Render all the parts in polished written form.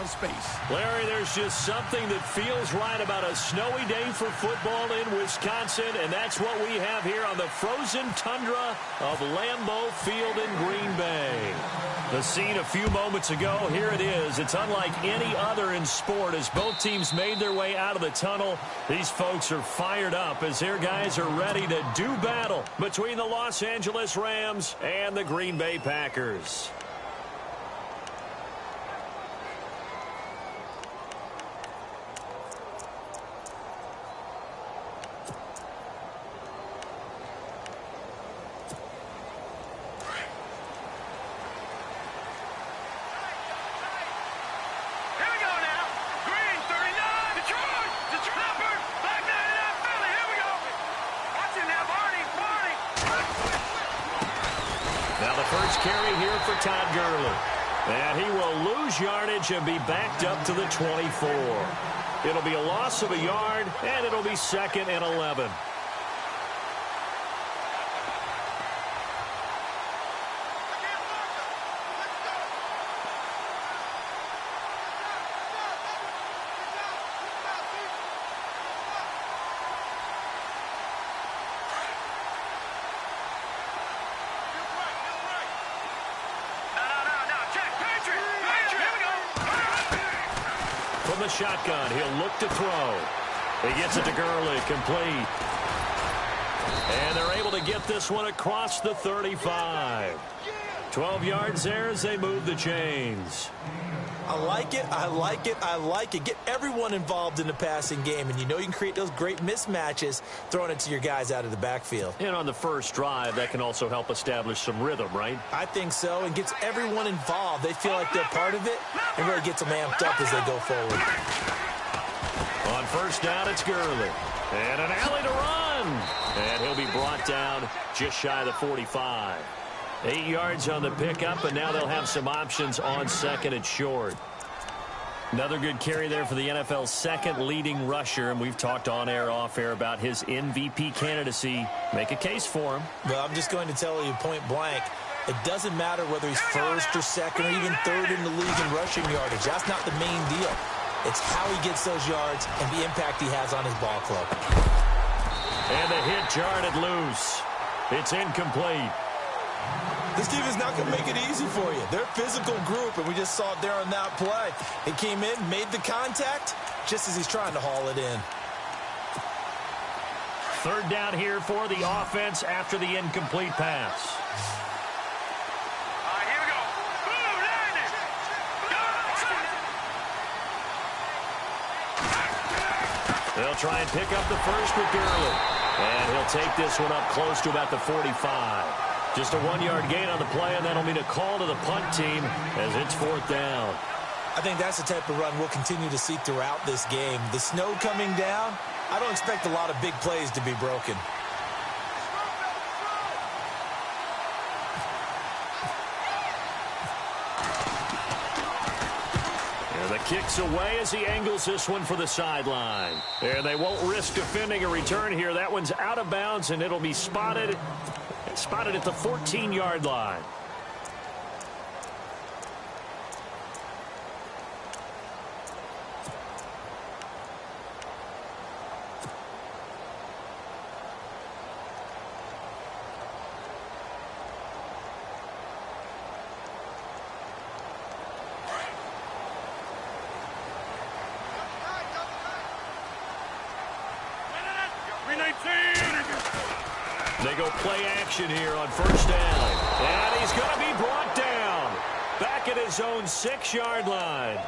of space. Larry, there's just something that feels right about a snowy day for football in Wisconsin, and that's what we have here on the frozen tundra of Lambeau Field in Green Bay. The scene a few moments ago, here it is. It's unlike any other in sport as both teams made their way out of the tunnel. These folks are fired up as their guys are ready to do battle between the Los Angeles Rams and the Green Bay Packers. First carry here for Todd Gurley. And he will lose yardage and be backed up to the 24. It'll be a loss of a yard, and it'll be 2nd and 11. From the shotgun, he'll look to throw. He gets it to Gurley, complete. And they're able to get this one across the 35. 12 yards there as they move the chains. I like it, I like it, I like it. Get everyone involved in the passing game, and you know you can create those great mismatches throwing it to your guys out of the backfield. And on the first drive, that can also help establish some rhythm, right? I think so, and gets everyone involved. They feel like they're part of it, and really gets them amped up as they go forward. On first down, it's Gurley. And an alley to run. And he'll be brought down just shy of the 45. 8 yards on the pickup, and now they'll have some options on second and short. Another good carry there for the NFL's second leading rusher, and we've talked on air, off air about his MVP candidacy. Make a case for him. Well, I'm just going to tell you point blank, it doesn't matter whether he's first or second or even third in the league in rushing yardage. That's not the main deal. It's how he gets those yards and the impact he has on his ball club. And the hit jarred loose. It's incomplete. This team is not going to make it easy for you. They're a physical group, and we just saw it there on that play. He came in, made the contact, just as he's trying to haul it in. Third down here for the offense after the incomplete pass. Here we go. Boom, landing. They'll try and pick up the first with Gurley. And he'll take this one up close to about the 45. Just a 1-yard gain on the play, and that'll mean a call to the punt team as it's 4th down. I think that's the type of run we'll continue to see throughout this game. The snow coming down, I don't expect a lot of big plays to be broken. And the kick's away as he angles this one for the sideline. And they won't risk defending a return here. That one's out of bounds, and it'll be spotted at the 14-yard line. They go play action here on first down. And he's going to be brought down. Back at his own 6-yard line.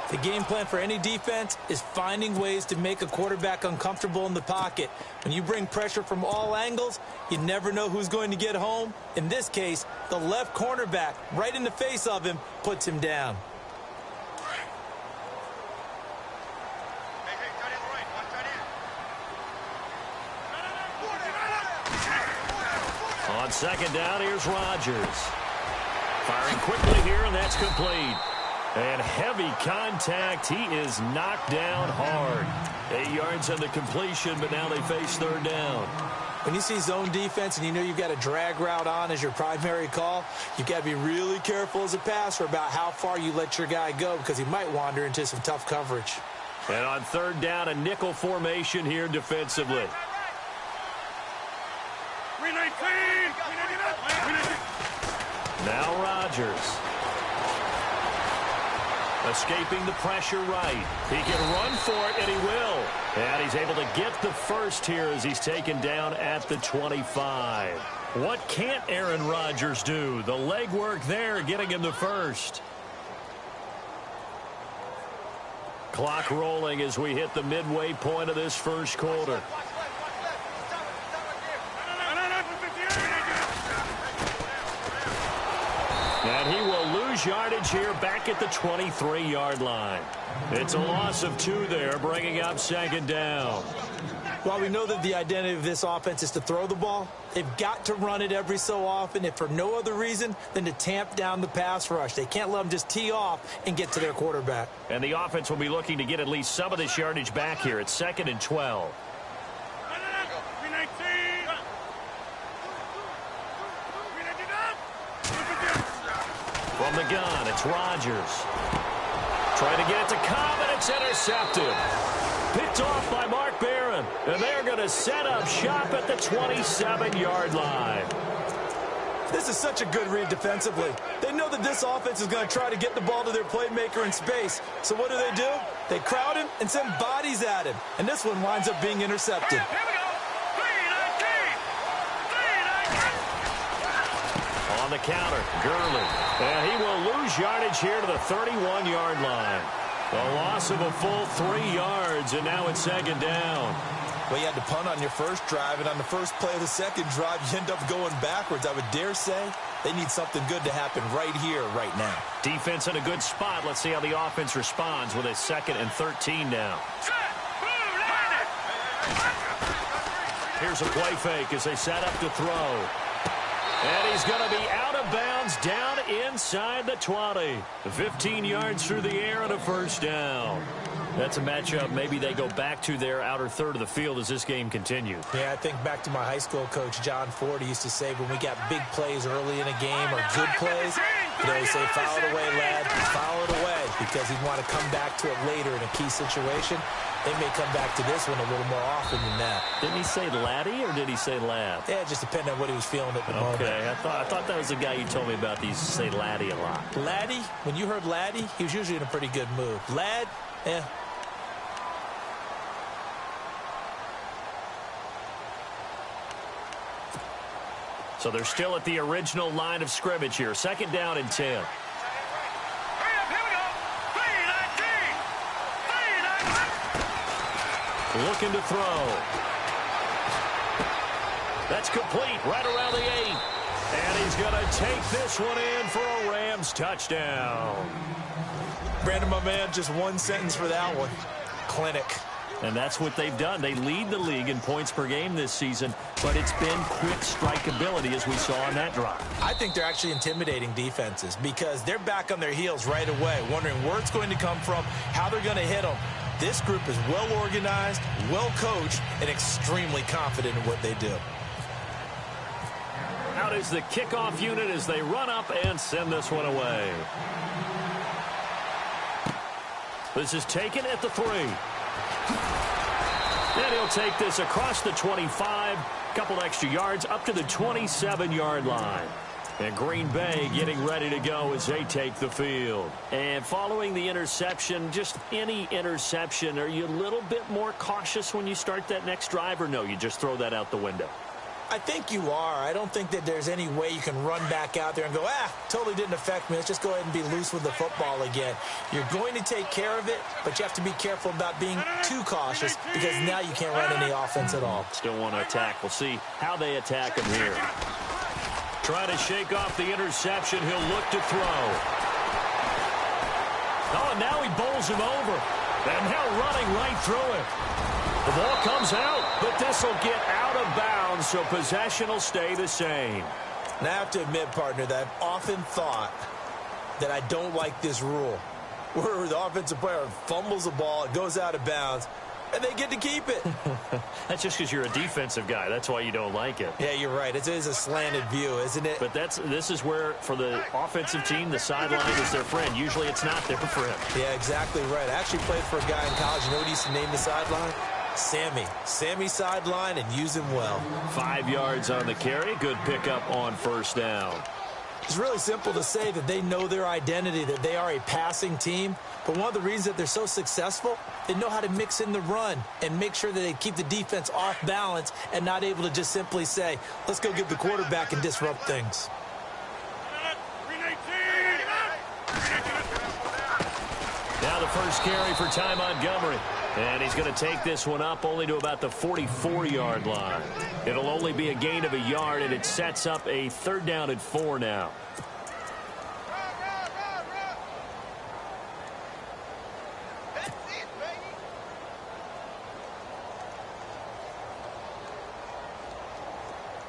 The game plan for any defense is finding ways to make a quarterback uncomfortable in the pocket. When you bring pressure from all angles, you never know who's going to get home. In this case, the left cornerback, right in the face of him, puts him down. On second down, here's Rodgers. Firing quickly here, and that's complete. And heavy contact. He is knocked down hard. 8 yards on the completion, but now they face third down. When you see zone defense and you know you've got a drag route on as your primary call, you've got to be really careful as a passer about how far you let your guy go because he might wander into some tough coverage. And on third down, a nickel formation here defensively. Now Rodgers. Escaping the pressure right. He can run for it, and he will. And he's able to get the first here as he's taken down at the 25. What can't Aaron Rodgers do? The legwork there getting him the first. Clock rolling as we hit the midway point of this first quarter. And he will lose yardage here back at the 23-yard line. It's a loss of 2 there, bringing up second down. While we know that the identity of this offense is to throw the ball, they've got to run it every so often, if for no other reason than to tamp down the pass rush. They can't let them just tee off and get to their quarterback. And the offense will be looking to get at least some of this yardage back here at 2nd and 12. From the gun, it's Rodgers. Trying to get it to Cobb, and it's intercepted. Picked off by Mark Barron. And they're going to set up shop at the 27-yard line. This is such a good read defensively. They know that this offense is going to try to get the ball to their playmaker in space. So what do? They crowd him and send bodies at him. And this one winds up being intercepted. Here we go. On the counter, Gurley. And he will lose yardage here to the 31-yard line. A loss of a full 3 yards, and now it's second down. Well, you had to punt on your first drive, and on the first play of the second drive, you end up going backwards. I would dare say they need something good to happen right here, right now. Defense in a good spot. Let's see how the offense responds with a 2nd and 13 now. Here's a play fake as they set up to throw. And he's going to be out of bounds down inside the 20. 15 yards through the air and a first down. That's a matchup maybe they go back to their outer third of the field as this game continues. Yeah, I think back to my high school coach, John Ford. He used to say when we got big plays early in a game or good plays, he'd always say, foul it away, lad, foul it away, because he'd want to come back to it later in a key situation. They may come back to this one a little more often than that. Didn't he say laddie or did he say lad? Yeah, it just depended on what he was feeling at the moment. Okay, I thought that was the guy you told me about. He used to say laddie a lot. Laddie, when you heard laddie, he was usually in a pretty good mood. Lad, eh. So they're still at the original line of scrimmage here. Second down and 10. Looking to throw. That's complete right around the 8. And he's going to take this one in for a Rams touchdown. Brandon, my man, just one sentence for that one. Clinic. And that's what they've done. They lead the league in points per game this season, but it's been quick strikeability as we saw on that drive. I think they're actually intimidating defenses because they're back on their heels right away, wondering where it's going to come from, how they're going to hit them. This group is well organized, well coached, and extremely confident in what they do. Out is the kickoff unit as they run up and send this one away. This is taken at the 3. And he'll take this across the 25, couple extra yards up to the 27-yard line. And Green Bay getting ready to go as they take the field. And following the interception, just any interception, are you a little bit more cautious when you start that next drive, or no, you just throw that out the window? I think you are. I don't think that there's any way you can run back out there and go, totally didn't affect me. Let's just go ahead and be loose with the football again. You're going to take care of it, but you have to be careful about being too cautious because now you can't run any offense at all. Still want to attack. We'll see how they attack him here. Trying to shake off the interception. He'll look to throw. Oh, and now he bowls him over. And now running right through it. The ball comes out, but this will get out of bounds, so possession will stay the same. And I have to admit, partner, that I've often thought that I don't like this rule, where the offensive player fumbles the ball, it goes out of bounds, and they get to keep it. That's just because you're a defensive guy. That's why you don't like it. Yeah, you're right. It is a slanted view, isn't it? But this is where, for the offensive team, the sideline is their friend. Usually it's not there for him. Yeah, exactly right. I actually played for a guy in college. You know what he used to name the sideline? Sammy. Sammy sideline, and use him well. 5 yards on the carry. Good pickup on first down. It's really simple to say that they know their identity, that they are a passing team. But one of the reasons that they're so successful, they know how to mix in the run and make sure that they keep the defense off balance and not able to just simply say, let's go get the quarterback and disrupt things. Now the first carry for Ty Montgomery. And he's going to take this one up only to about the 44-yard line. It'll only be a gain of a yard, and it sets up a 3rd down and 4 now.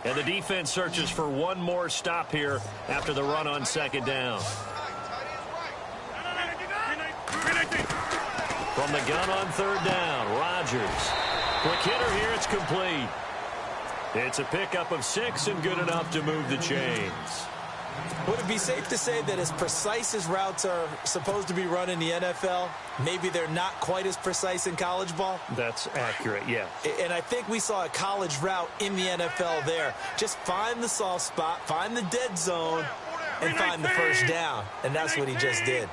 And the defense searches for one more stop here after the run on 2nd down. From the gun on 3rd down, Rodgers. Quick hitter here, it's complete. It's a pickup of 6 and good enough to move the chains. Would it be safe to say that as precise as routes are supposed to be run in the NFL, maybe they're not quite as precise in college ball? That's accurate, yeah. And I think we saw a college route in the NFL there. Just find the soft spot, find the dead zone, and find the first down. And that's what he just did.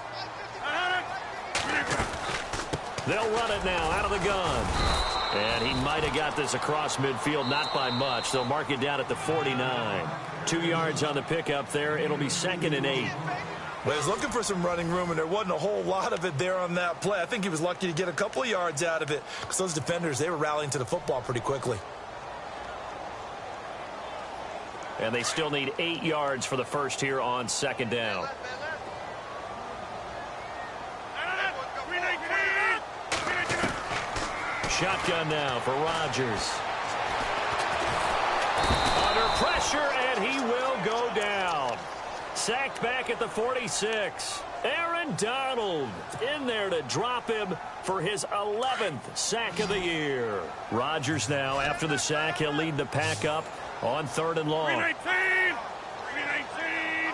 They'll run it now out of the gun. And he might have got this across midfield, not by much. They'll mark it down at the 49. 2 yards on the pickup there. It'll be 2nd and 8. Well, he was looking for some running room, and there wasn't a whole lot of it there on that play. I think he was lucky to get a couple of yards out of it because those defenders, they were rallying to the football pretty quickly. And they still need 8 yards for the first here on 2nd down. Shotgun now for Rodgers. Under pressure, and he will go down. Sacked back at the 46. Aaron Donald in there to drop him for his 11th sack of the year. Rodgers now, after the sack, he'll lead the pack up on 3rd and long. 319! 319!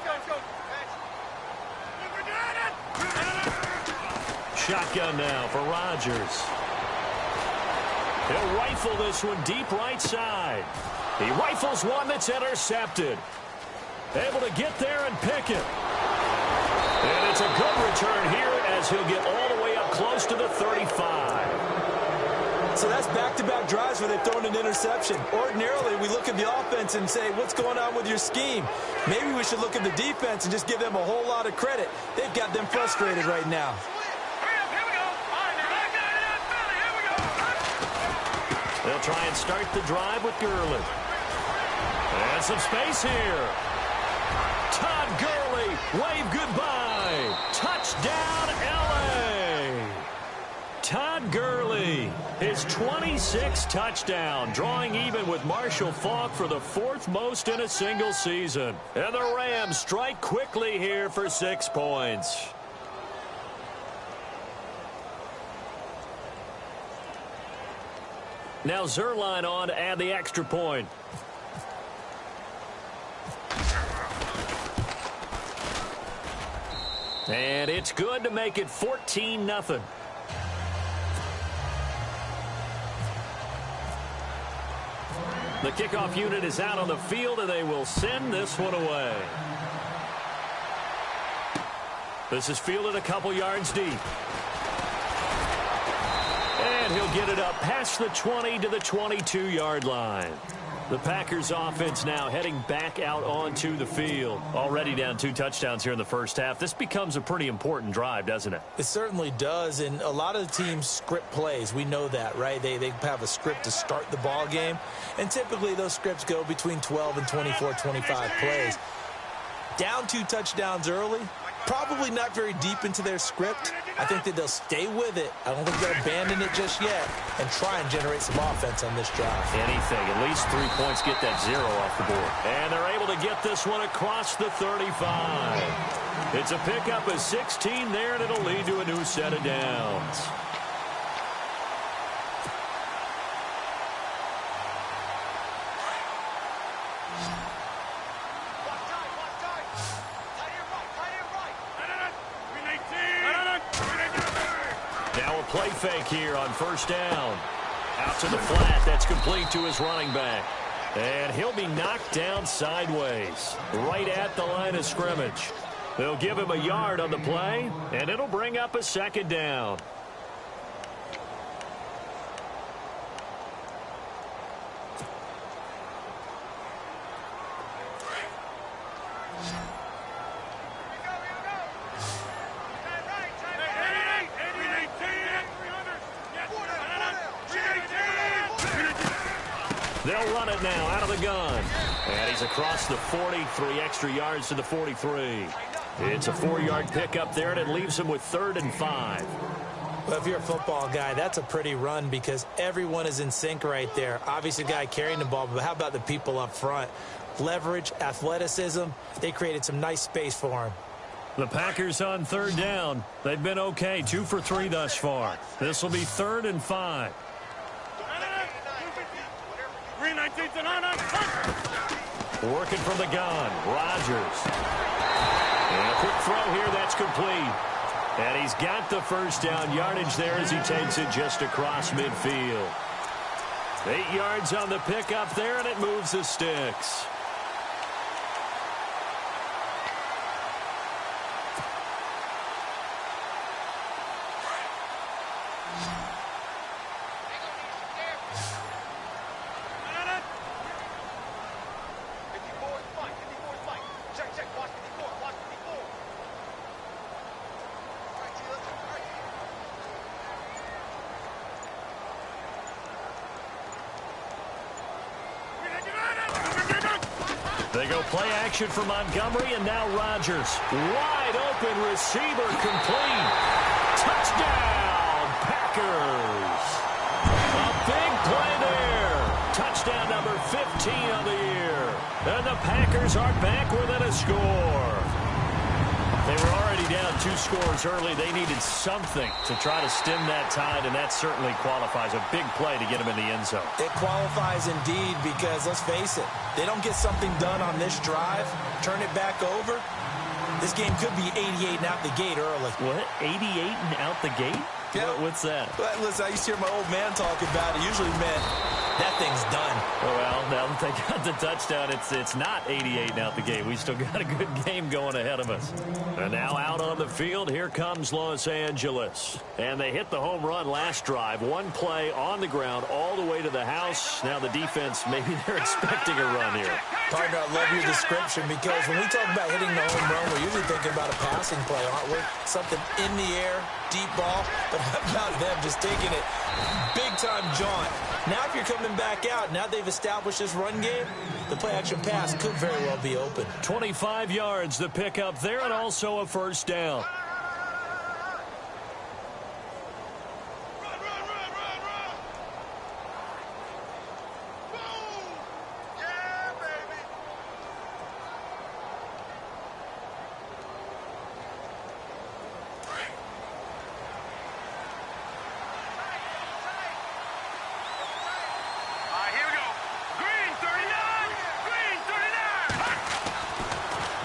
Let's go. Shotgun now for Rodgers. He'll rifle this one deep right side. He rifles one that's intercepted. Able to get there and pick it. And it's a good return here as he'll get all the way up close to the 35. So that's back-to-back drives where they've thrown an interception. Ordinarily, we look at the offense and say, what's going on with your scheme? Maybe we should look at the defense and just give them a whole lot of credit. They've got them frustrated right now. They'll try and start the drive with Gurley. And some space here. Todd Gurley, wave goodbye. Touchdown, L.A. Todd Gurley, his 26th touchdown, drawing even with Marshall Faulk for the 4th most in a single season. And the Rams strike quickly here for 6 points. Now Zerline on to add the extra point. And it's good to make it 14-0. The kickoff unit is out on the field, and they will send this one away. This is fielded a couple yards deep. And he'll get it up past the 20 to the 22-yard line. The Packers offense now heading back out onto the field. Already down 2 touchdowns here in the first half. This becomes a pretty important drive, doesn't it? It certainly does, and a lot of the teams script plays. We know that, right? They have a script to start the ball game, and typically those scripts go between 12 and 24, 25 plays. Down 2 touchdowns early, probably not very deep into their script. I think that they'll stay with it. I don't think they'll abandon it just yet and try and generate some offense on this drive. Anything. At least 3 points, get that 0 off the board. And they're able to get this one across the 35. It's a pickup of 16 there, and it'll lead to a new set of downs. Now a play fake here on first down. Out to the flat. That's complete to his running back. And he'll be knocked down sideways, right at the line of scrimmage. They'll give him a yard on the play, and it'll bring up a second down. They'll run it now out of the gun. And he's across the 40, 3 extra yards to the 43. It's a 4-yard pickup there, and it leaves him with 3rd and 5. Well, if you're a football guy, that's a pretty run because everyone is in sync right there. Obviously, the guy carrying the ball, but how about the people up front? Leverage, athleticism, they created some nice space for him. The Packers on 3rd down. They've been okay, 2 for 3 thus far. This will be 3rd and 5. Working from the gun, Rodgers. And a quick throw here, that's complete. And he's got the first down yardage there as he takes it just across midfield. 8 yards on the pickup there, and it moves the sticks. They go play action for Montgomery, and now Rodgers. Wide open receiver complete. Touchdown, Packers. A big play there. Touchdown number 15 on the year. And the Packers are back within a score. They were already down 2 scores early. They needed something to try to stem that tide, and that certainly qualifies. A big play to get them in the end zone. It qualifies indeed because, let's face it, they don't get something done on this drive, turn it back over, this game could be 88 and out the gate early. What? 88 and out the gate? Yeah. What's that? Well, listen, I used to hear my old man talk about it. Usually meant that thing's done. Well, now that they got the touchdown, it's not 88 and out the gate. We still got a good game going ahead of us. And now out on the field, here comes Los Angeles. And they hit the home run last drive. 1 play on the ground all the way to the house. Now the defense, maybe they're expecting a run here. Partner, I love your description because when we talk about hitting the home run, we're usually thinking about a passing play, aren't we? Something in the air, deep ball. But how about them just taking it big-time jaunt? Now if you're coming back out, now they've established this run game, the play-action pass could very well be open. 25 yards the pickup there, and also a first down.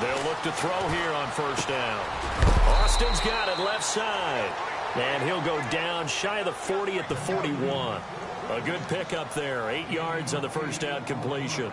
They'll look to throw here on first down. Austin's got it left side. And he'll go down shy of the 40 at the 41. A good pickup there. 8 yards on the first down completion.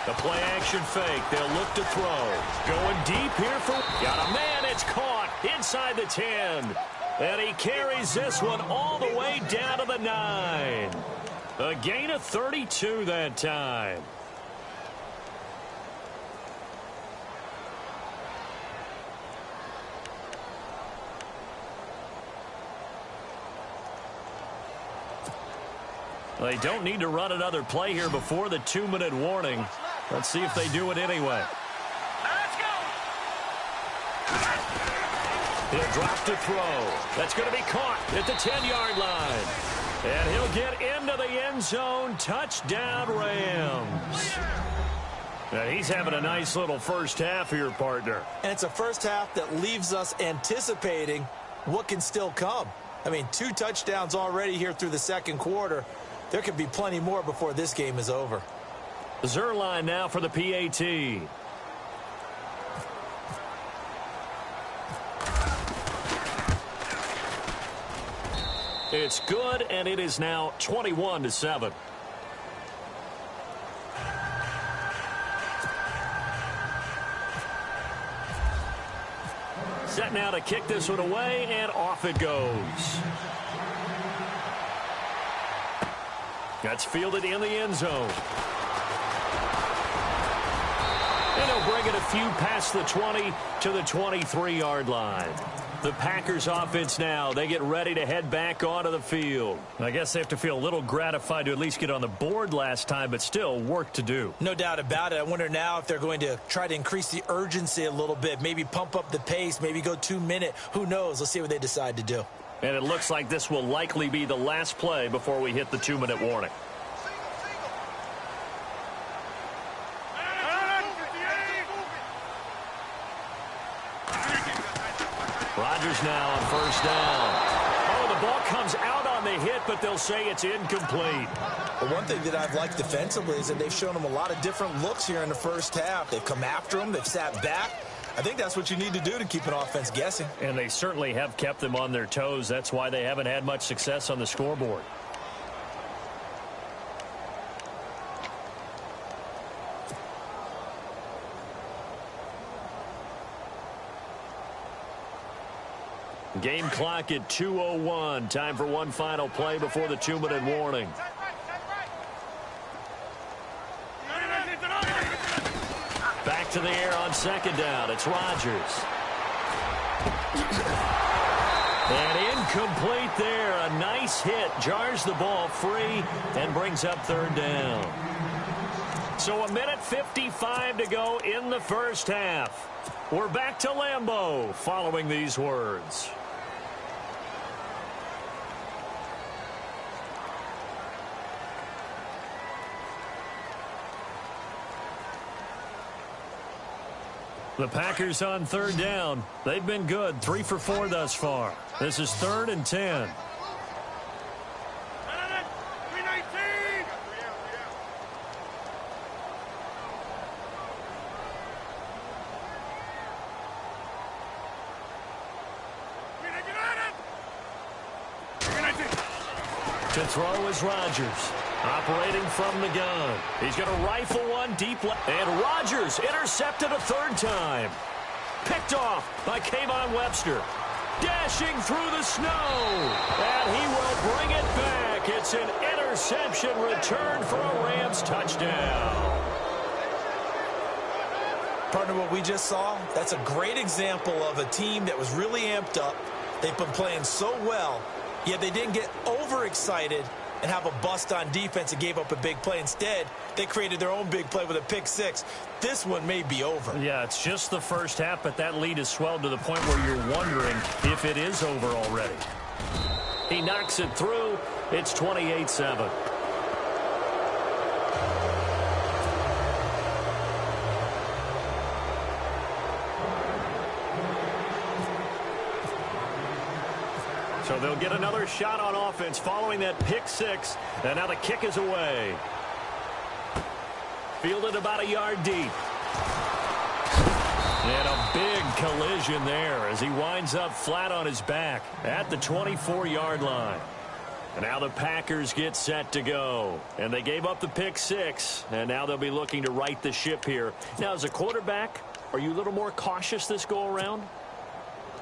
The play action fake. They'll look to throw. Going deep here for... Got a man. It's caught inside the 10. And he carries this one all the way down to the 9. A gain of 32 that time. They don't need to run another play here before the 2-minute warning. Let's see if they do it anyway. Let's go. He'll drop to throw. That's going to be caught at the 10-yard line. And he'll get into the end zone. Touchdown, Rams. Now he's having a nice little first half here, partner. And it's a first half that leaves us anticipating what can still come. I mean, 2 touchdowns already here through the second quarter. There could be plenty more before this game is over. Zerline now for the PAT. It's good, and it is now 21-7. Set now to kick this one away, and off it goes. That's fielded in the end zone. And he'll bring it a few past the 20 to the 23-yard line. The Packers offense now, they get ready to head back onto the field. I guess they have to feel a little gratified to at least get on the board last time, but still work to do. No doubt about it. I wonder now if they're going to try to increase the urgency a little bit, maybe pump up the pace, maybe go 2-minute. Who knows? Let's see what they decide to do. And it looks like this will likely be the last play before we hit the 2-minute warning. Rodgers now on first down. Oh, the ball comes out on the hit, but they'll say it's incomplete. Well, one thing that I've liked defensively is that they've shown them a lot of different looks here in the first half. They've come after them. They've sat back. I think that's what you need to do to keep an offense guessing. And they certainly have kept them on their toes. That's why they haven't had much success on the scoreboard. Game clock at 2:01. Time for one final play before the 2-minute warning. Back to the air on second down. It's Rodgers. And incomplete there. A nice hit. Jars the ball free and brings up third down. So 1:55 to go in the first half. We're back to Lambeau following these words. The Packers on third down. They've been good. 3 for 4 thus far. This is 3rd and 10. To throw is Rodgers. Operating from the gun. He's going to rifle one deep left. And Rodgers intercepted a third time. Picked off by Kayvon Webster. Dashing through the snow. And he will bring it back. It's an interception return for a Rams touchdown. Partner, what we just saw, that's a great example of a team that was really amped up. They've been playing so well, yet they didn't get overexcited and have a bust on defense and gave up a big play. Instead, they created their own big play with a pick six. This one may be over. Yeah, it's just the first half, but that lead has swelled to the point where you're wondering if it is over already. He knocks it through. It's 28-7. So they'll get another shot on offense following that pick six. And now the kick is away. Fielded about a yard deep. And a big collision there as he winds up flat on his back at the 24-yard line. And now the Packers get set to go. And they gave up the pick six. And now they'll be looking to right the ship here. Now, as a quarterback, are you a little more cautious this go-around?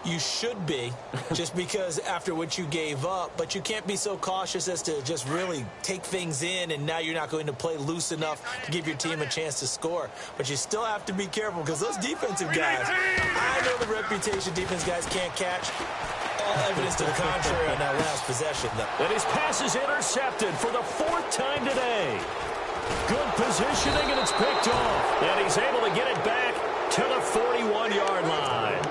You should be, just because after what you gave up, but you can't be so cautious as to just really take things in, and now you're not going to play loose enough to give your team a chance to score. But you still have to be careful because those defensive guys, I know the reputation defense guys can't catch all Evidence to the contrary on that last possession, though. And his pass is intercepted for the 4th time today. Good positioning, and it's picked off. And he's able to get it back to the 41-yard line.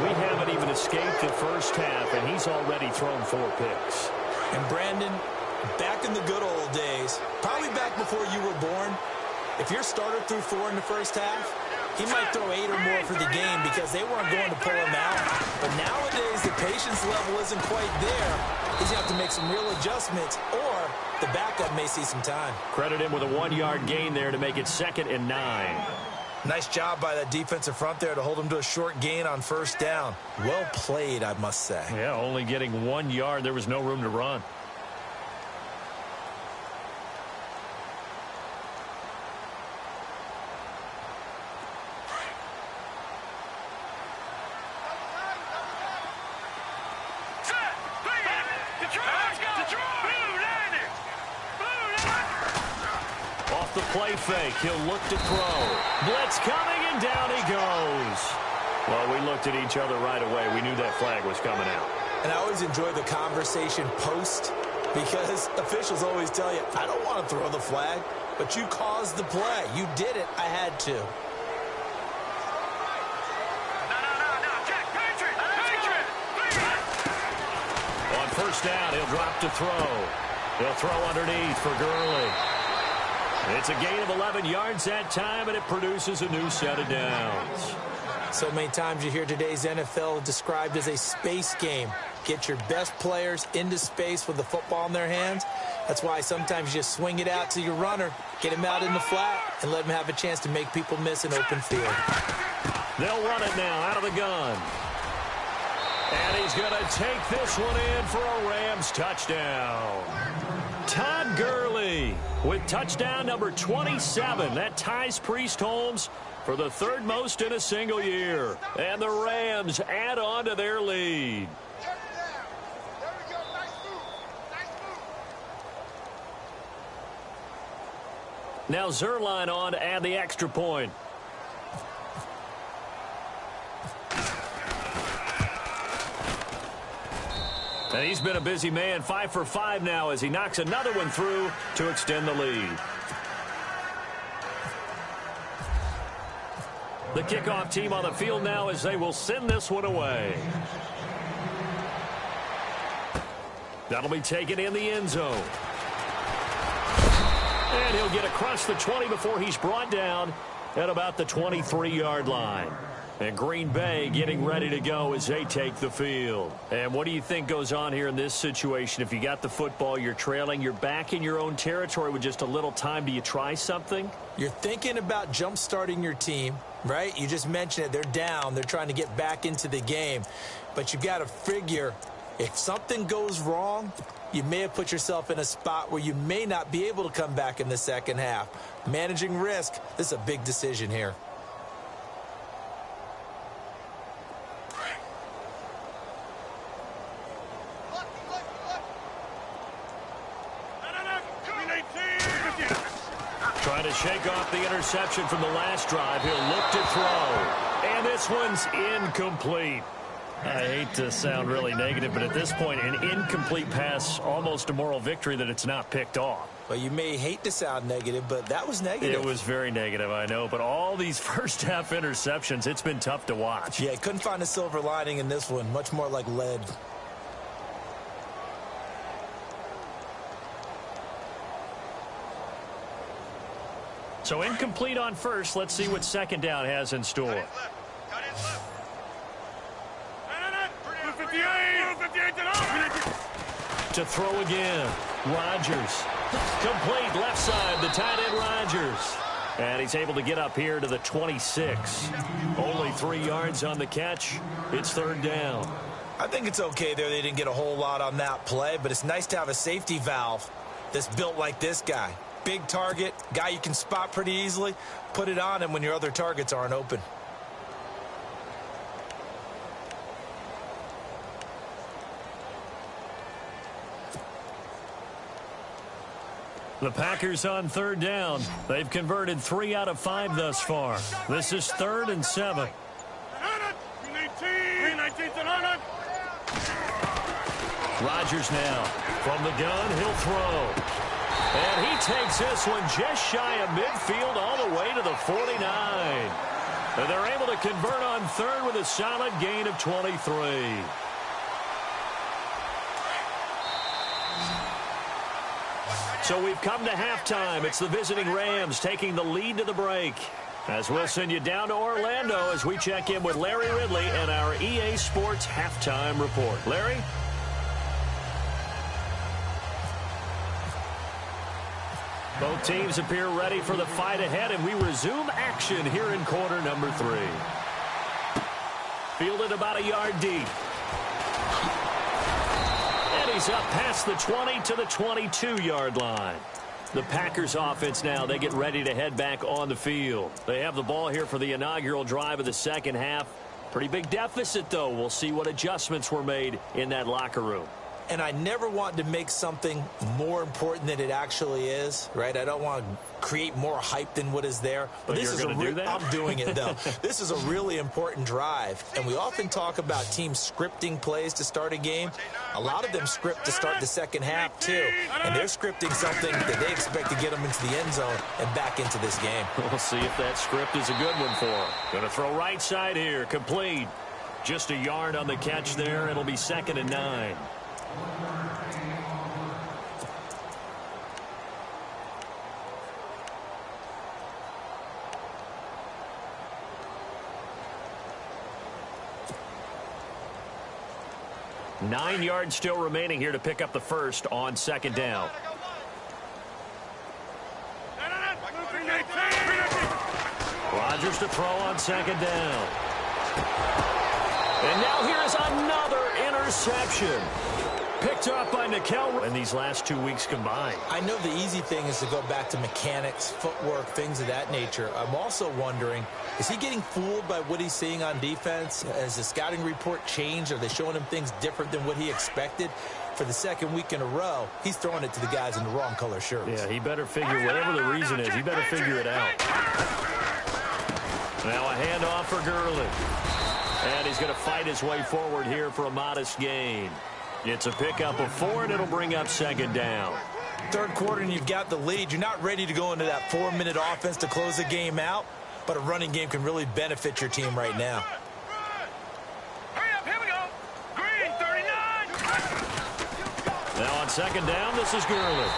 We haven't even escaped the first half, and he's already thrown 4 picks. And Brandon, back in the good old days, probably back before you were born, if your starter threw 4 in the first half, he might throw 8 or more for the game because they weren't going to pull him out. But nowadays, the patience level isn't quite there. He's going to have to make some real adjustments, or the backup may see some time. Credit him with a 1-yard gain there to make it 2nd and 9. Nice job by that defensive front there to hold him to a short gain on first down. Well played, I must say. Yeah, only getting 1 yard. There was no room to run. The play fake. He'll look to throw. Blitz coming, and down he goes. Well, we looked at each other right away. We knew that flag was coming out. And I always enjoy the conversation post because officials always tell you, I don't want to throw the flag, but you caused the play. You did it. I had to. On first down, he'll drop to throw. He'll throw underneath for Gurley. It's a gain of 11 yards that time, and it produces a new set of downs. So many times you hear today's NFL described as a space game. Get your best players into space with the football in their hands. That's why sometimes you just swing it out to your runner, get him out in the flat, and let him have a chance to make people miss an open field. They'll run it now out of the gun. And he's going to take this one in for a Rams touchdown. Todd Gurley with touchdown number 27. That ties Priest Holmes for the 3rd most in a single year. And the Rams add on to their lead. Now Zerline on to add the extra point. And he's been a busy man, 5 for 5 now as he knocks another one through to extend the lead. The kickoff team on the field now as they will send this one away. That'll be taken in the end zone. And he'll get across the 20 before he's brought down at about the 23-yard line. And Green Bay getting ready to go as they take the field. And what do you think goes on here in this situation? If you got the football, you're trailing, you're back in your own territory with just a little time. Do you try something? You're thinking about jump-starting your team, right? You just mentioned it. They're down. They're trying to get back into the game. But you've got to figure if something goes wrong, you may have put yourself in a spot where you may not be able to come back in the second half. Managing risk, this is a big decision here. Trying to shake off the interception from the last drive. He'll look to throw. And this one's incomplete. I hate to sound really negative, but at this point, an incomplete pass, almost a moral victory that it's not picked off. Well, you may hate to sound negative, but that was negative. It was very negative, I know. But all these first-half interceptions, it's been tough to watch. Yeah, couldn't find a silver lining in this one. Much more like lead. So incomplete on first. Let's see what second down has in store. To throw again. Rodgers. Complete left side, the tight end Rodgers. And he's able to get up here to the 26. Only 3 yards on the catch. It's third down. I think it's okay there. They didn't get a whole lot on that play, but it's nice to have a safety valve that's built like this guy. Big target, guy you can spot pretty easily. Put it on him when your other targets aren't open. The Packers on third down. They've converted 3 out of 5 thus far. This is 3rd and 7. Rodgers now. From the gun, he'll throw. And he takes this one just shy of midfield all the way to the 49. And they're able to convert on third with a solid gain of 23. So we've come to halftime. It's the visiting Rams taking the lead to the break. As we'll send you down to Orlando as we check in with Larry Ridley and our EA Sports Halftime Report. Larry? Both teams appear ready for the fight ahead, and we resume action here in quarter number 3. Fielded about a yard deep. And he's up past the 20 to the 22-yard line. The Packers offense now, they get ready to head back on the field. They have the ball here for the inaugural drive of the second half. Pretty big deficit, though. We'll see what adjustments were made in that locker room. And I never want to make something more important than it actually is, right? I don't want to create more hype than what is there. But this is going to do that? I'm doing it, though. This is a really important drive. And we often talk about teams scripting plays to start a game. A lot of them script to start the second half, too. And they're scripting something that they expect to get them into the end zone and back into this game. We'll see if that script is a good one for them. Going to throw right side here. Complete. Just a yard on the catch there. It'll be 2nd and 9. Nine yards still remaining here to pick up the first on 2nd down. Rodgers to throw on 2nd down. And now here's another interception. Picked up by Nickel in these last 2 weeks combined. I know the easy thing is to go back to mechanics, footwork, things of that nature. I'm also wondering, is he getting fooled by what he's seeing on defense? Has the scouting report changed? Are they showing him things different than what he expected? For the second week in a row, he's throwing it to the guys in the wrong color shirts. Yeah, he better figure, whatever the reason is, he better figure it out. Now a handoff for Gurley. And he's going to fight his way forward here for a modest gain. It's a pickup of 4, and it'll bring up 2nd down. Third quarter, and you've got the lead. You're not ready to go into that 4-minute offense to close the game out, but a running game can really benefit your team right now. Hurry up, here we go. Green, 39. Now on 2nd down, this is Gurley.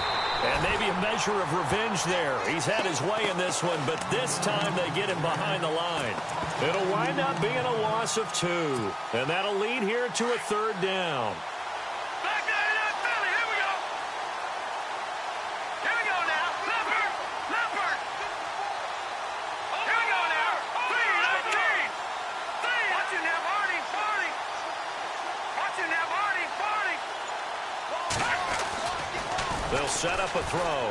And maybe a measure of revenge there. He's had his way in this one, but this time they get him behind the line. It'll wind up being a loss of 2. And that'll lead here to a 3rd down. Back there in that belly, here we go. Here we go now. Leopard, Leopard. Here we go now. 3, 19. Watch it now, Barney, Barney. Watch it now, Barney, Barney. They'll set up a throw.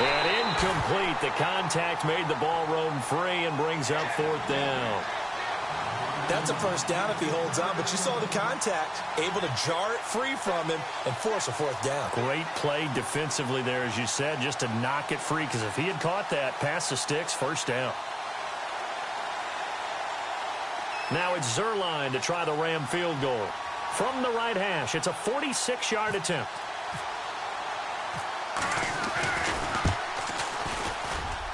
And incomplete. The contact made the ball roam free and brings up 4th down. That's a first down if he holds on, but you saw the contact, able to jar it free from him and force a 4th down. Great play defensively there, as you said, just to knock it free, because if he had caught that, past the sticks, 1st down. Now it's Zerline to try the Ram field goal. From the right hash, it's a 46-yard attempt.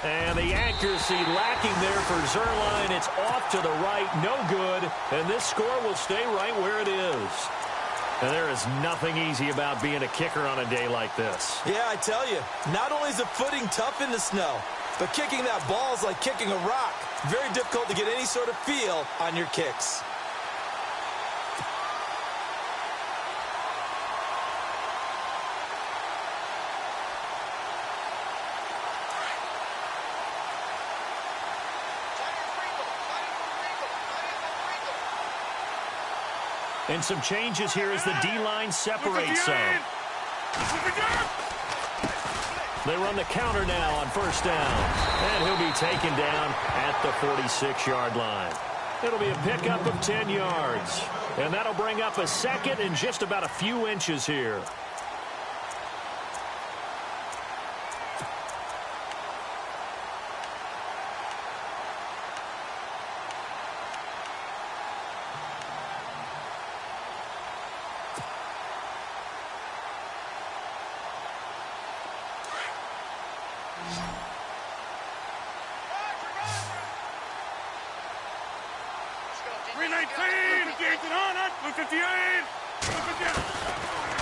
And the accuracy lacking there for Zerline. It's off to the right, no good. And this score will stay right where it is. And there is nothing easy about being a kicker on a day like this. Yeah, I tell you, not only is the footing tough in the snow, but kicking that ball is like kicking a rock. Very difficult to get any sort of feel on your kicks. And some changes here as the D-line separates some. They run the counter now on 1st down. And he'll be taken down at the 46-yard line. It'll be a pickup of 10 yards. And that'll bring up a 2nd and just about a few inches here.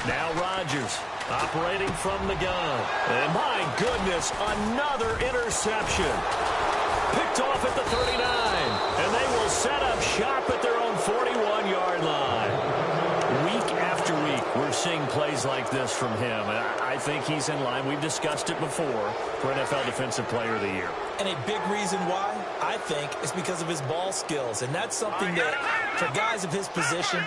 Now Rodgers operating from the gun. And my goodness, another interception. Picked off at the 39. And they will set up shop at their own 41-yard line. Week after week, we're seeing plays like this from him. And I think he's in line. We've discussed it before for NFL Defensive Player of the Year. And a big reason why, I think, is because of his ball skills. And that's something that, for guys of his position,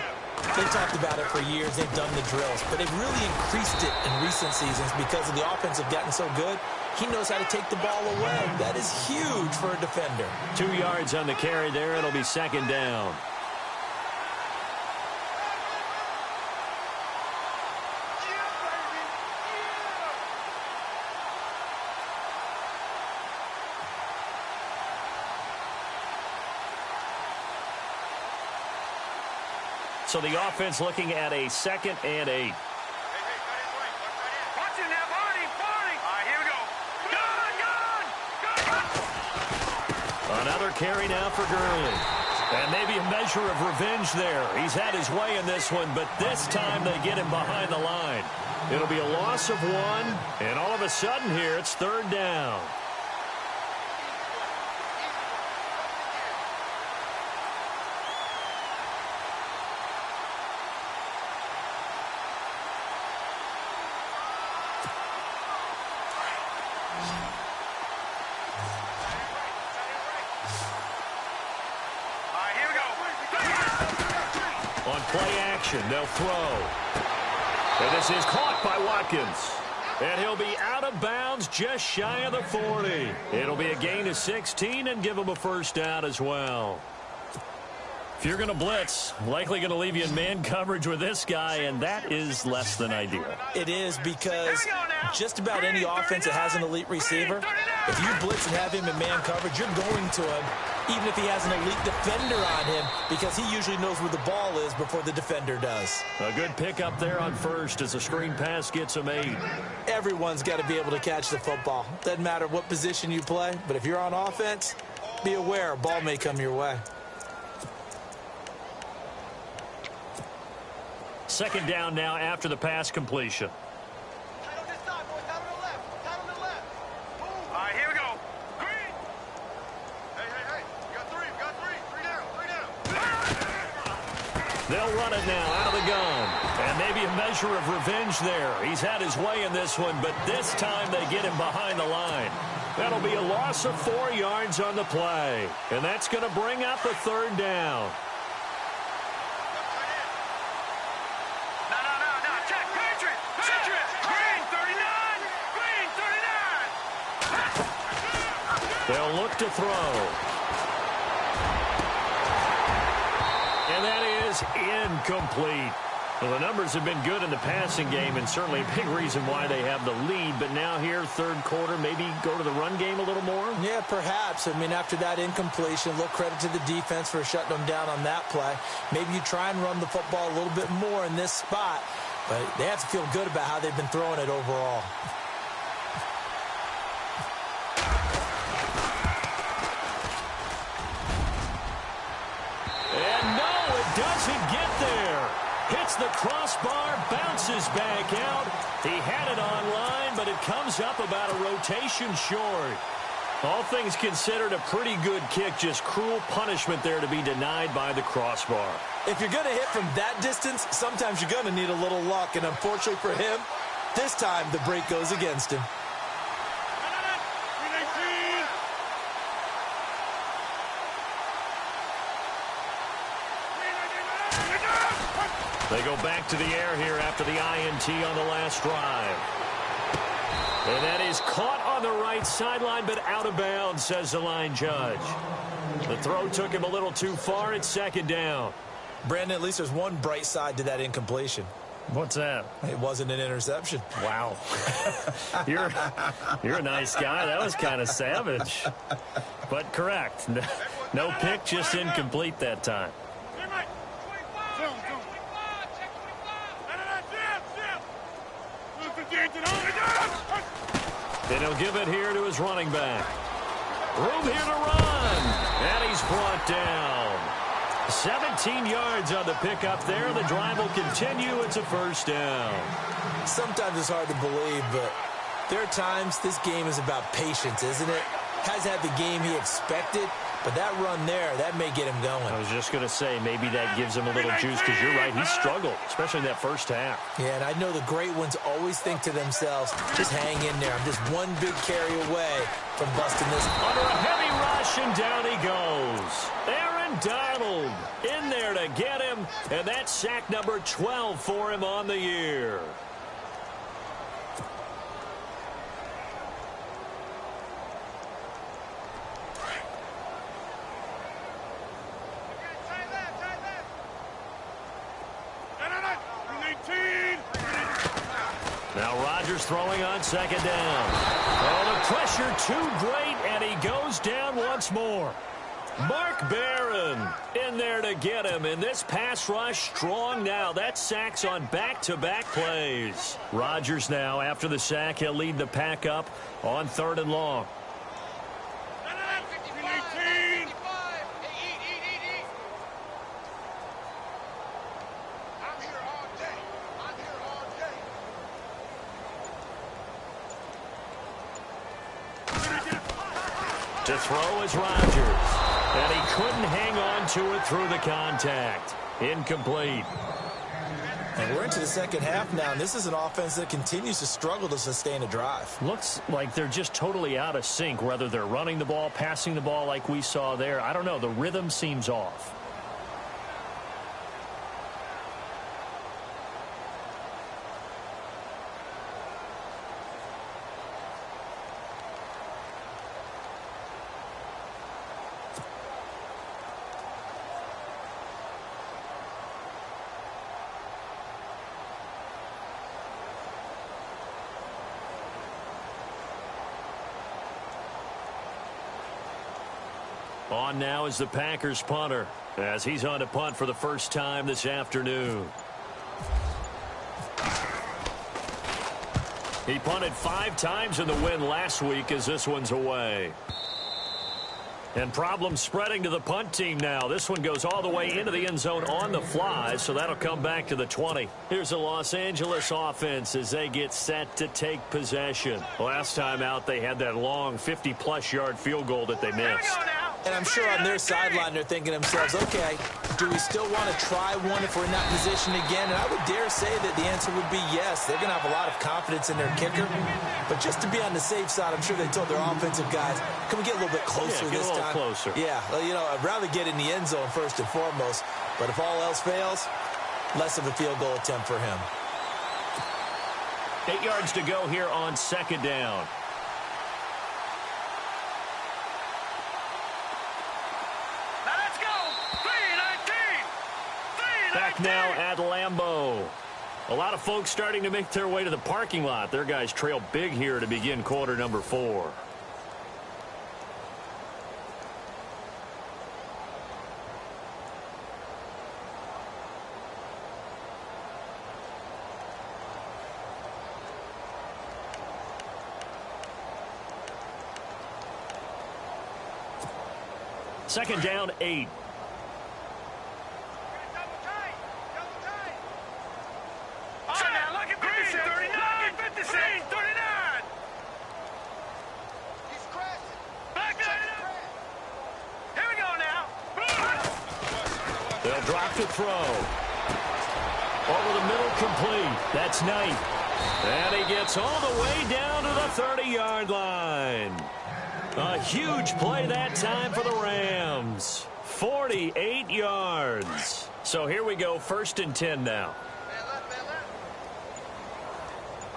they've talked about it for years. They've done the drills. But they've really increased it in recent seasons because of the offense have gotten so good. He knows how to take the ball away. That is huge for a defender. 2 yards on the carry there. It'll be second down. So the offense looking at a 2nd and 8. Another carry now for Gurley. And maybe a measure of revenge there. He's had his way in this one, but this time they get him behind the line. It'll be a loss of 1, and all of a sudden here it's 3rd down. Play action, they'll throw. And this is caught by Watkins. And he'll be out of bounds just shy of the 40. It'll be a gain of 16 and give him a first down as well. If you're going to blitz, likely going to leave you in man coverage with this guy, and that is less than ideal. It is because just about any offense that has an elite receiver, if you blitz and have him in man coverage, you're going to him, even if he has an elite defender on him, because he usually knows where the ball is before the defender does. A good pickup there on first as the screen pass gets him 8. Everyone's got to be able to catch the football. Doesn't matter what position you play, but if you're on offense, be aware a ball may come your way. 2nd down now after the pass completion. Here we go. Green. Hey. You got 3. You got 3. 3 down. They'll run it now out of the gun. And maybe a measure of revenge there. He's had his way in this one, but this time they get him behind the line. That'll be a loss of 4 yards on the play. And that's going to bring up a 3rd down. They'll look to throw. And that is incomplete. Well, the numbers have been good in the passing game and certainly a big reason why they have the lead. But now here, 3rd quarter, maybe go to the run game a little more? Yeah, perhaps. I mean, after that incompletion, a little credit to the defense for shutting them down on that play. Maybe you try and run the football a little bit more in this spot. But they have to feel good about how they've been throwing it overall. Doesn't get there. Hits the crossbar, bounces back out. He had it online, but it comes up about a rotation short. All things considered, a pretty good kick. Just cruel punishment there to be denied by the crossbar. If you're going to hit from that distance, sometimes you're going to need a little luck. And unfortunately for him, this time the break goes against him. They go back to the air here after the INT on the last drive. And that is caught on the right sideline, but out of bounds, says the line judge. The throw took him a little too far. It's 2nd down. Brandon, at least there's one bright side to that incompletion. What's that? It wasn't an interception. Wow. You're a nice guy. That was kind of savage. But correct. No pick, just incomplete that time. And he'll give it here to his running back. Room here to run. And he's brought down. 17 yards on the pickup there. The drive will continue. It's a first down. Sometimes it's hard to believe, but there are times this game is about patience, isn't it? Hasn't had the game he expected, but that run there, that may get him going. I was just going to say, maybe that gives him a little juice, because you're right, he struggled, especially in that first half. Yeah, and I know the great ones always think to themselves, just hang in there. I'm just one big carry away from busting this. Under a heavy rush, and down he goes. Aaron Donald in there to get him, and that's sack number 12 for him on the year. Now Rodgers throwing on second down. Oh, the pressure too great, and he goes down once more. Mark Barron in there to get him, and this pass rush strong now. That's sacks on back-to-back plays. Rodgers now, after the sack, he'll lead the pack up on 3rd and long. To throw is Rodgers, and he couldn't hang on to it through the contact. Incomplete. And we're into the second half now, and this is an offense that continues to struggle to sustain a drive. Looks like they're just totally out of sync, whether they're running the ball, passing the ball like we saw there. I don't know. The rhythm seems off. On now is the Packers punter, as he's on to punt for the first time this afternoon. He punted 5 times in the win last week, as this one's away. And problems spreading to the punt team now. This one goes all the way into the end zone on the fly, so that'll come back to the 20. Here's the Los Angeles offense as they get set to take possession. Last time out, they had that long 50-plus yard field goal that they missed. And I'm sure on their sideline they're thinking to themselves, okay, do we still want to try one if we're in that position again? And I would dare say that the answer would be yes. They're going to have a lot of confidence in their kicker. But just to be on the safe side, I'm sure they told their offensive guys, can we get a little bit closer this time? Get a little closer. Yeah, well, you know, I'd rather get in the end zone first and foremost. But if all else fails, less of a field goal attempt for him. 8 yards to go here on second down. Back now at Lambeau. A lot of folks starting to make their way to the parking lot. Their guys trail big here to begin quarter number 4. Second down, 8. They'll drop to throw. Over the middle, complete. That's Knight. And he gets all the way down to the 30-yard line. A huge play that time for the Rams. 48 yards. So here we go, 1st and 10 now.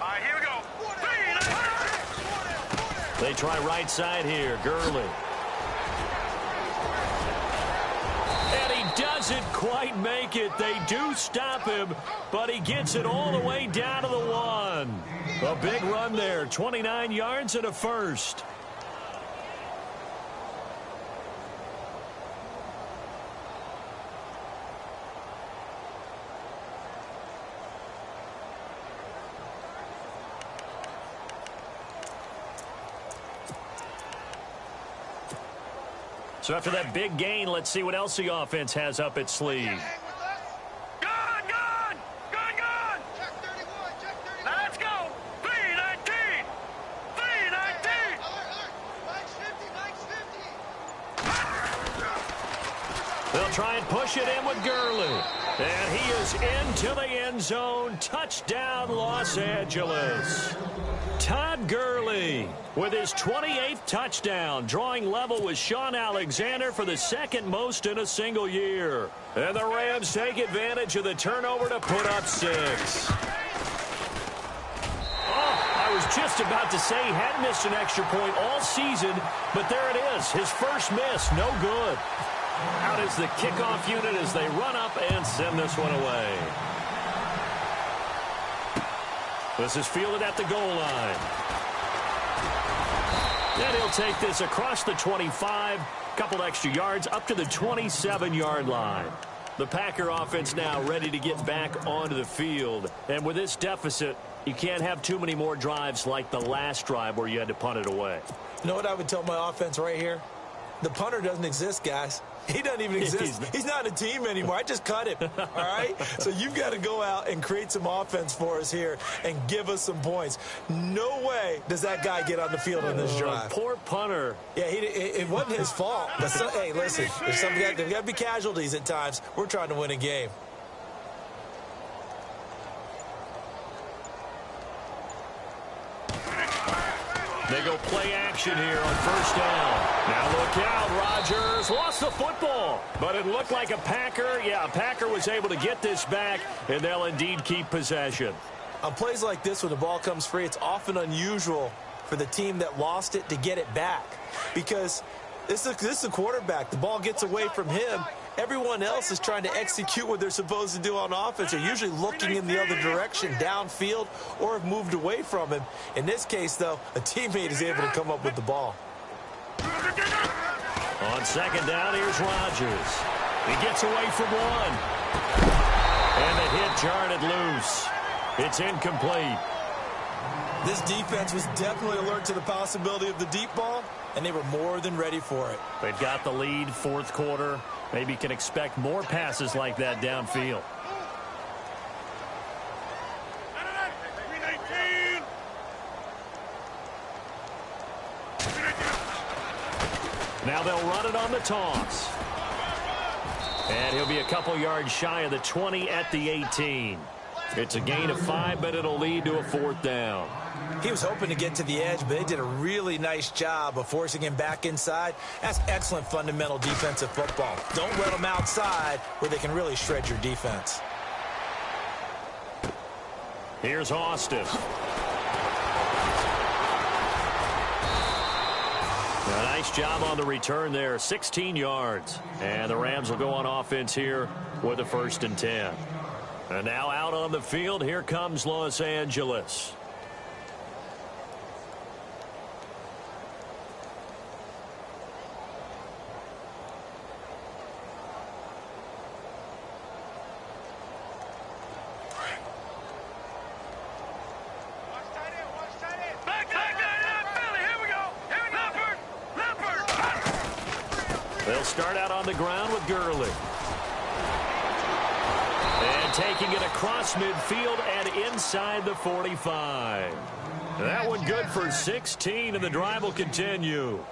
All right, here we go. They try right side here. Gurley. And he doesn't quite make it. They do stop him, but he gets it all the way down to the 1. A big run there. 29 yards and a first. So after that big gain, let's see what else the offense has up its sleeve. Gone, gone, gone, gone. Check 31, check 31. Now let's go. 319, 319. Alert, Mike's 50, Mike's 50. They'll try and push it in with Gurley. And he is into the end zone. Touchdown, Los Angeles. Todd Gurley with his 28th touchdown, drawing level with Sean Alexander for the second most in a single year. And the Rams take advantage of the turnover to put up 6. I was just about to say he had missed an extra point all season, but there it is. His first miss, no good. Out is the kickoff unit as they run up and send this one away. This is fielded at the goal line. And he'll take this across the 25, couple extra yards up to the 27-yard line. The Packer offense now ready to get back onto the field. And with this deficit, you can't have too many more drives like the last drive where you had to punt it away. You know what I would tell my offense right here? The punter doesn't exist, guys. He doesn't even exist. He's not a team anymore. I just cut him, all right? So you've got to go out and create some offense for us here and give us some points. No way does that guy get on the field on this drive. Poor punter. Yeah, it wasn't his fault. But hey, listen, there's got to be casualties at times. We're trying to win a game. They go play action here on first down. Now look out, Rodgers lost the football, but it looked like a Packer. Yeah, a Packer was able to get this back, and they'll indeed keep possession. On plays like this when the ball comes free, it's often unusual for the team that lost it to get it back because this is a quarterback. The ball gets away from him. Everyone else is trying to execute what they're supposed to do on offense. They're usually looking in the other direction, downfield, or have moved away from him. In this case, though, a teammate is able to come up with the ball. On second down, here's Rodgers. He gets away from one. And the hit jarred it loose. It's incomplete. This defense was definitely alert to the possibility of the deep ball, and they were more than ready for it. They've got the lead, fourth quarter. Maybe can expect more passes like that downfield. Now they'll run it on the toss. And he'll be a couple yards shy of the 20 at the 18. It's a gain of 5, but it'll lead to a fourth down. He was hoping to get to the edge, but they did a really nice job of forcing him back inside. That's excellent fundamental defensive football. Don't let them outside where they can really shred your defense. Here's Austin. A nice job on the return there, 16 yards. And the Rams will go on offense here with a 1st and 10. And now out on the field, here comes Los Angeles. They'll start out on the ground with Gurley. And taking it across midfield and inside the 45. That one good for 16, and the drive will continue.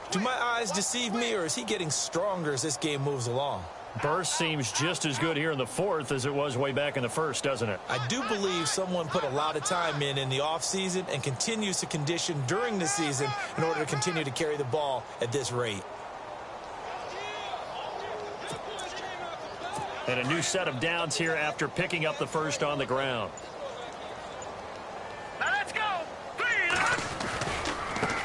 Do my eyes deceive me, or is he getting stronger as this game moves along? Burst seems just as good here in the fourth as it was way back in the first, doesn't it? I do believe someone put a lot of time in the offseason and continues to condition during the season in order to continue to carry the ball at this rate. And a new set of downs here after picking up the first on the ground. Now let's go.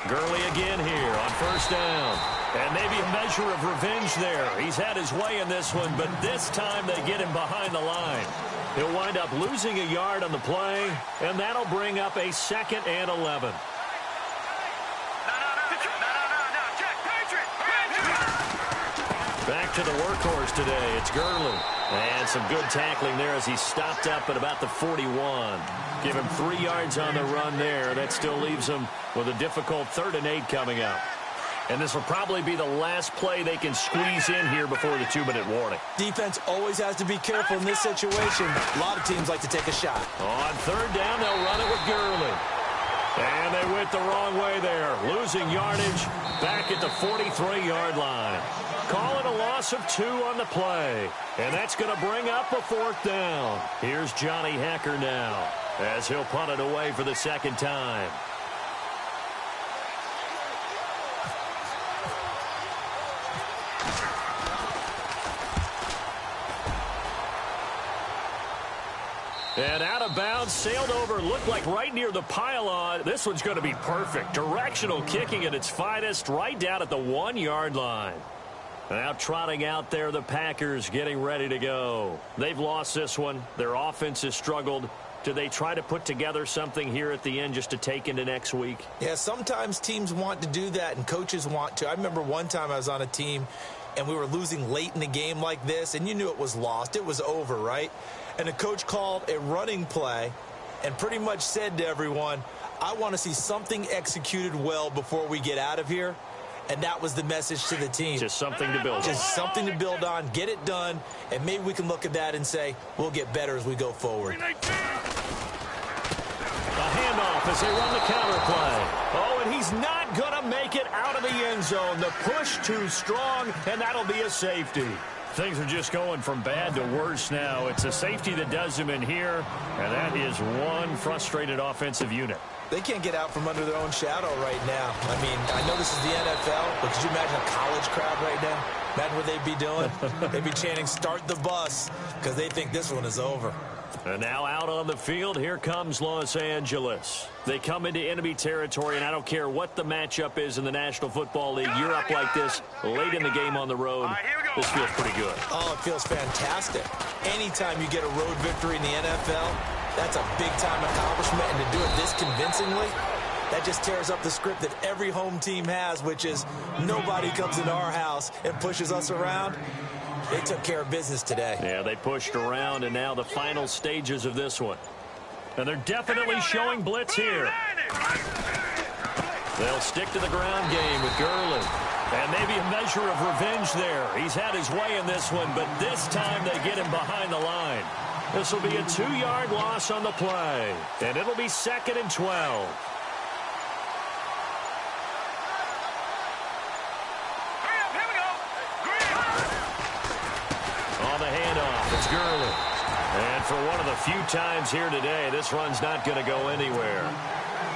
Gurley again here on first down. And maybe a measure of revenge there. He's had his way in this one, but this time they get him behind the line. He'll wind up losing a yard on the play, and that'll bring up a 2nd and 11. Back to the workhorse today. It's Gurley. And some good tackling there as he stopped up at about the 41. Give him 3 yards on the run there. That still leaves him with a difficult 3rd and 8 coming up. And this will probably be the last play they can squeeze in here before the 2-minute warning. Defense always has to be careful in this situation. A lot of teams like to take a shot. On third down, they'll run it with Gurley. And they went the wrong way there. Losing yardage back at the 43-yard line. Call it a loss of 2 on the play. And that's going to bring up a 4th down. Here's Johnny Hecker now as he'll punt it away for the 2nd time. And out of bounds, sailed over, looked like right near the pylon. This one's going to be perfect. Directional kicking at its finest, right down at the 1-yard line. Now trotting out there, the Packers getting ready to go. They've lost this one. Their offense has struggled. Do they try to put together something here at the end just to take into next week? Yeah, sometimes teams want to do that and coaches want to. I remember one time I was on a team and we were losing late in the game like this, and you knew it was lost. It was over, right? And the coach called a running play and pretty much said to everyone, I want to see something executed well before we get out of here. And that was the message to the team. Just something to build on. Just something to build on, get it done, and maybe we can look at that and say, we'll get better as we go forward. A handoff as they run the counter play. Oh, and he's not going to make it out of the end zone. The push too strong, and that'll be a safety. Things are just going from bad to worse now. It's a safety that does them in here, and that is one frustrated offensive unit. They can't get out from under their own shadow right now. I mean, I know this is the NFL, but could you imagine a college crowd right now? Imagine what they'd be doing. They'd be chanting, start the bus, because they think this one is over. And now out on the field, here comes Los Angeles. They come into enemy territory, and I don't care what the matchup is in the National Football League. You're up like this late in the game on the road. This feels pretty good. Oh, it feels fantastic. Anytime you get a road victory in the NFL, that's a big-time accomplishment, and to do it this convincingly, that just tears up the script that every home team has, which is nobody comes into our house and pushes us around. They took care of business today. Yeah, they pushed around, and now the final stages of this one. And they're definitely showing blitz here. They'll stick to the ground game with Gurley. And maybe a measure of revenge there. He's had his way in this one, but this time they get him behind the line. This will be a 2-yard loss on the play. And it'll be 2nd and 12. On the handoff, it's Gurley. And for one of the few times here today, this run's not going to go anywhere.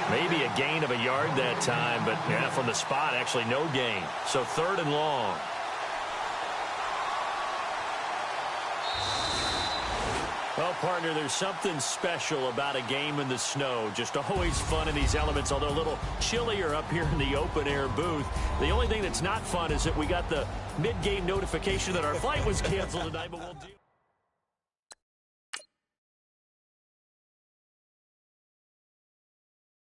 Maybe a gain of a yard that time, but yeah, from the spot, actually no gain. So 3rd and long. Well, partner, there's something special about a game in the snow. Just always fun in these elements, although a little chillier up here in the open-air booth. The only thing that's not fun is that we got the mid-game notification that our flight was canceled tonight, but we'll do